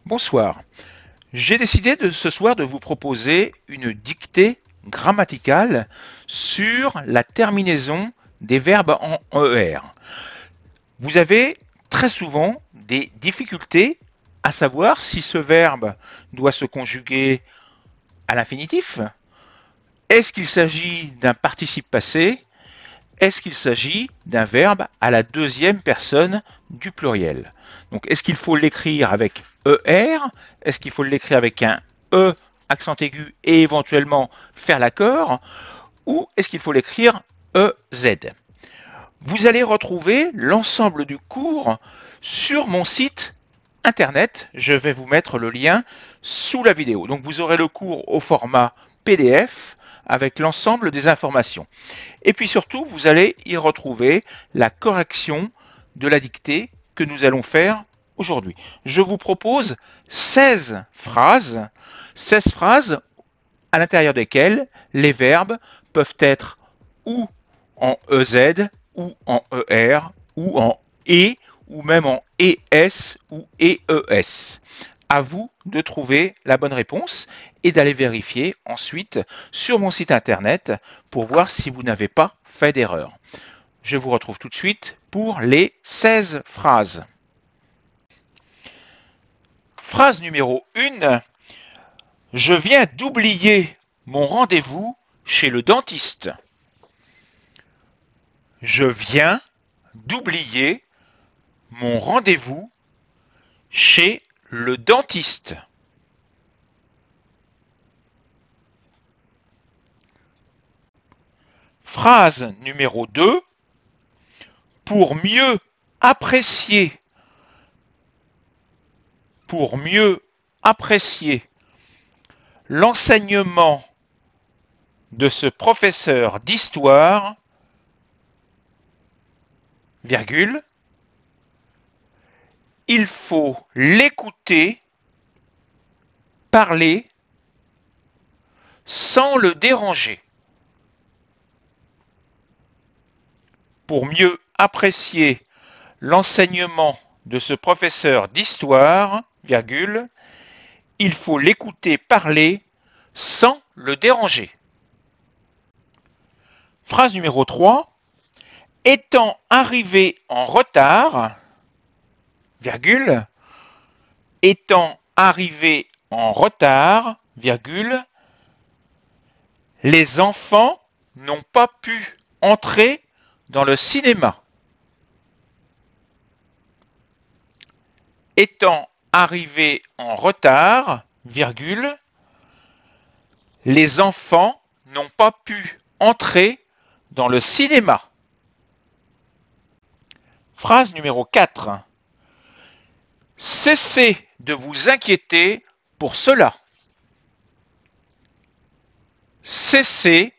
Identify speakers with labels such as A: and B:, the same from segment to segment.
A: Bonsoir. J'ai décidé ce soir de vous proposer une dictée grammaticale sur la terminaison des verbes en ER. Vous avez très souvent des difficultés à savoir si ce verbe doit se conjuguer à l'infinitif. Est-ce qu'il s'agit d'un participe passé? Est-ce qu'il s'agit d'un verbe à la deuxième personne du pluriel? Donc, est-ce qu'il faut l'écrire avec ER? Est-ce qu'il faut l'écrire avec un E accent aigu et éventuellement faire l'accord? Ou est-ce qu'il faut l'écrire EZ? Vous allez retrouver l'ensemble du cours sur mon site internet. Je vais vous mettre le lien sous la vidéo. Donc, vous aurez le cours au format PDF avec l'ensemble des informations. Et puis surtout, vous allez y retrouver la correction de la dictée que nous allons faire aujourd'hui. Je vous propose 16 phrases à l'intérieur desquelles les verbes peuvent être ou en EZ, ou en ER, ou en E, ou même en ES ou EES. À vous de trouver la bonne réponse et d'aller vérifier ensuite sur mon site internet pour voir si vous n'avez pas fait d'erreur. Je vous retrouve tout de suite pour les 16 phrases. Phrase numéro 1. Je viens d'oublier mon rendez-vous chez le dentiste. Je viens d'oublier mon rendez-vous chez le dentiste. Phrase numéro 2. Pour mieux apprécier l'enseignement de ce professeur d'histoire, virgule, il faut l'écouter parler sans le déranger. Pour mieux apprécier l'enseignement de ce professeur d'histoire, virgule, il faut l'écouter parler sans le déranger. Phrase numéro 3. Étant arrivé en retard, virgule, étant arrivé en retard, virgule, les enfants n'ont pas pu entrer dans le cinéma. Étant arrivé en retard, virgule, les enfants n'ont pas pu entrer dans le cinéma. Phrase numéro 4. Cessez de vous inquiéter pour cela. Cessez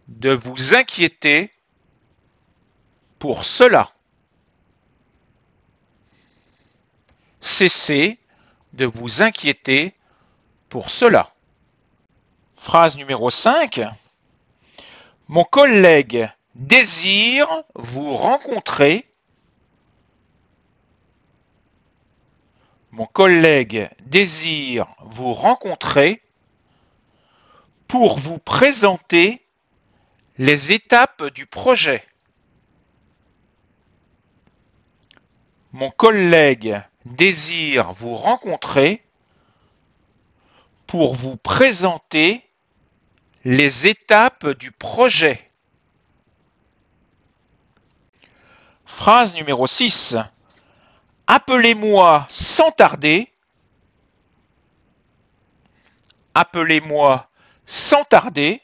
A: de vous inquiéter pour cela. Cessez de vous inquiéter pour cela. Phrase numéro 5. Mon collègue désire vous rencontrer. Mon collègue désire vous rencontrer pour vous présenter les étapes du projet. Mon collègue désire vous rencontrer pour vous présenter les étapes du projet. Phrase numéro 6. Appelez-moi sans tarder. Appelez-moi sans tarder.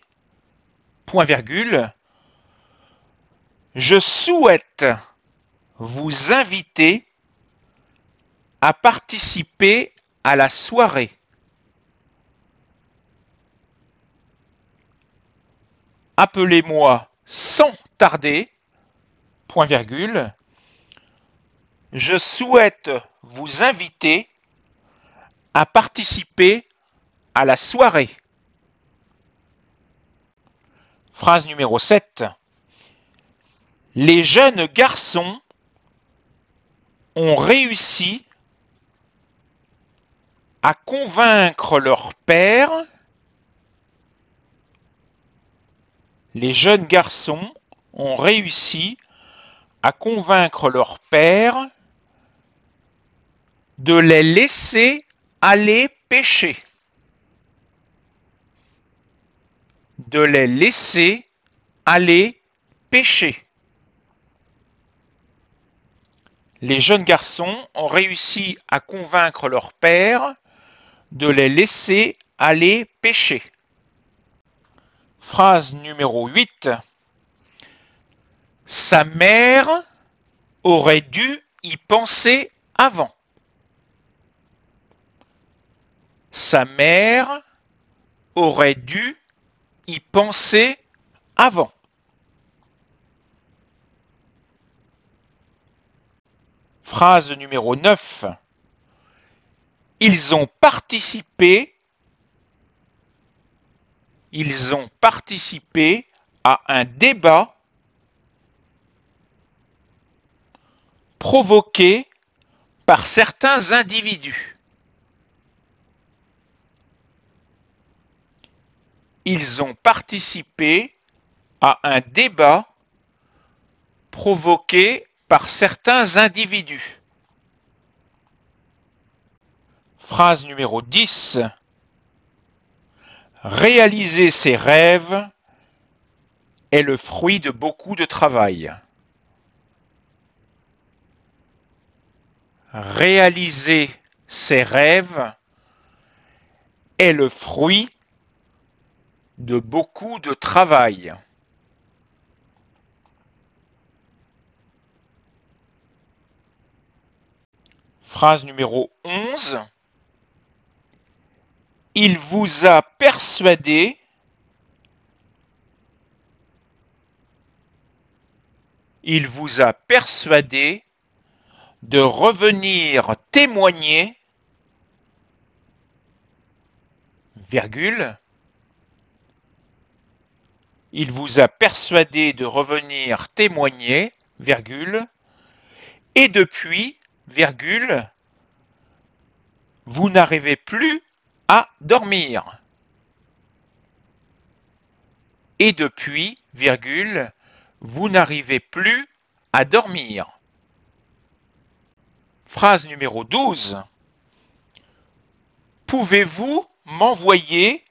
A: Point virgule. Je souhaite vous inviter à participer à la soirée. Appelez-moi sans tarder. Point virgule. Je souhaite vous inviter à participer à la soirée. Phrase numéro 7. Les jeunes garçons ont réussi à convaincre leur père. Les jeunes garçons ont réussi à convaincre leur père de les laisser aller pêcher. De les laisser aller pêcher. Les jeunes garçons ont réussi à convaincre leur père de les laisser aller pêcher. Phrase numéro 8. Sa mère aurait dû y penser avant. Sa mère aurait dû y penser avant. Phrase numéro 9. Ils ont participé à un débat provoqué par certains individus. Ils ont participé à un débat provoqué par certains individus. Phrase numéro 10. Réaliser ses rêves est le fruit de beaucoup de travail. Réaliser ses rêves est le fruit de beaucoup de travail. Phrase numéro 11. Il vous a persuadé de revenir témoigner, virgule. Il vous a persuadé de revenir témoigner, virgule. Et depuis, virgule, vous n'arrivez plus à dormir. Et depuis, virgule, vous n'arrivez plus à dormir. Phrase numéro 12. Pouvez-vous m'envoyer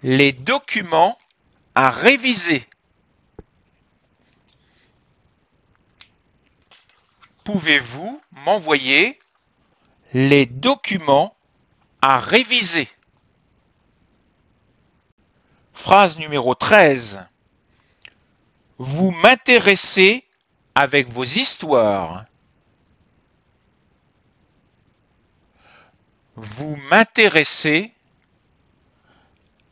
A: les documents à réviser? Pouvez-vous m'envoyer les documents à réviser? Phrase numéro 13. Vous m'intéressez avec vos histoires. Vous m'intéressez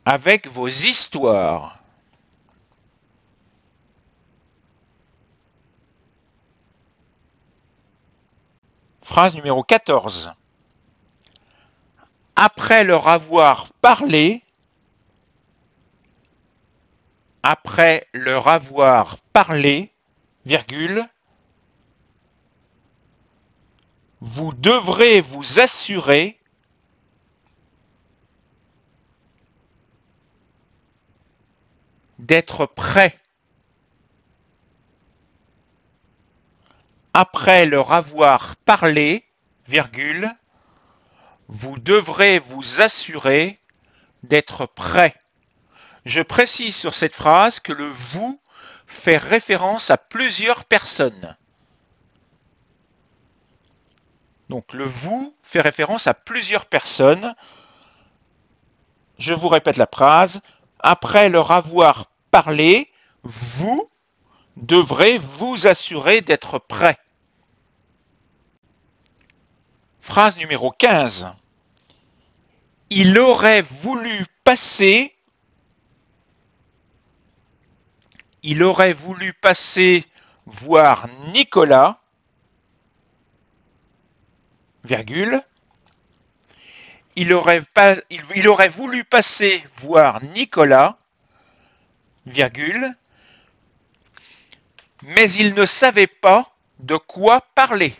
A: avec vos histoires. Phrase numéro 14. Après leur avoir parlé, virgule, vous devrez vous assurer d'être prêt. Après leur avoir parlé, virgule, vous devrez vous assurer d'être prêt. Je précise sur cette phrase que le « vous » fait référence à plusieurs personnes. Donc le « vous » fait référence à plusieurs personnes. Je vous répète la phrase. Après leur avoir parlé, vous devrez vous assurer d'être prêt. Phrase numéro 15. Il aurait voulu passer voir Nicolas, virgule. Il aurait voulu passer voir Nicolas, virgule. Mais il ne savait pas de quoi parler.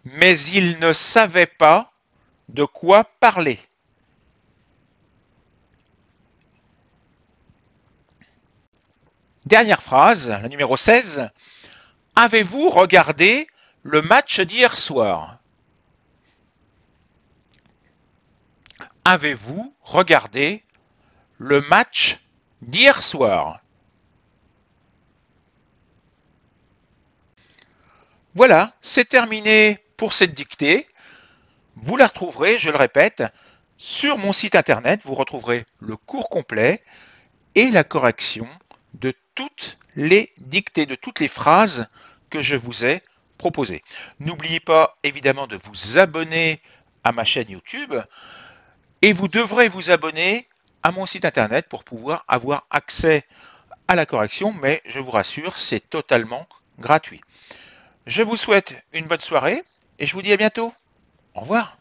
A: Mais il ne savait pas de quoi parler. Dernière phrase, la numéro 16. Avez-vous regardé le match d'hier soir? Avez-vous regardé le match d'hier soir? Voilà, c'est terminé pour cette dictée. Vous la retrouverez, je le répète, sur mon site internet. Vous retrouverez le cours complet et la correction de toutes les dictées, de toutes les phrases que je vous ai proposées. N'oubliez pas évidemment de vous abonner à ma chaîne YouTube et vous devrez vous abonner à mon site internet pour pouvoir avoir accès à la correction, mais je vous rassure, c'est totalement gratuit. Je vous souhaite une bonne soirée et je vous dis à bientôt. Au revoir.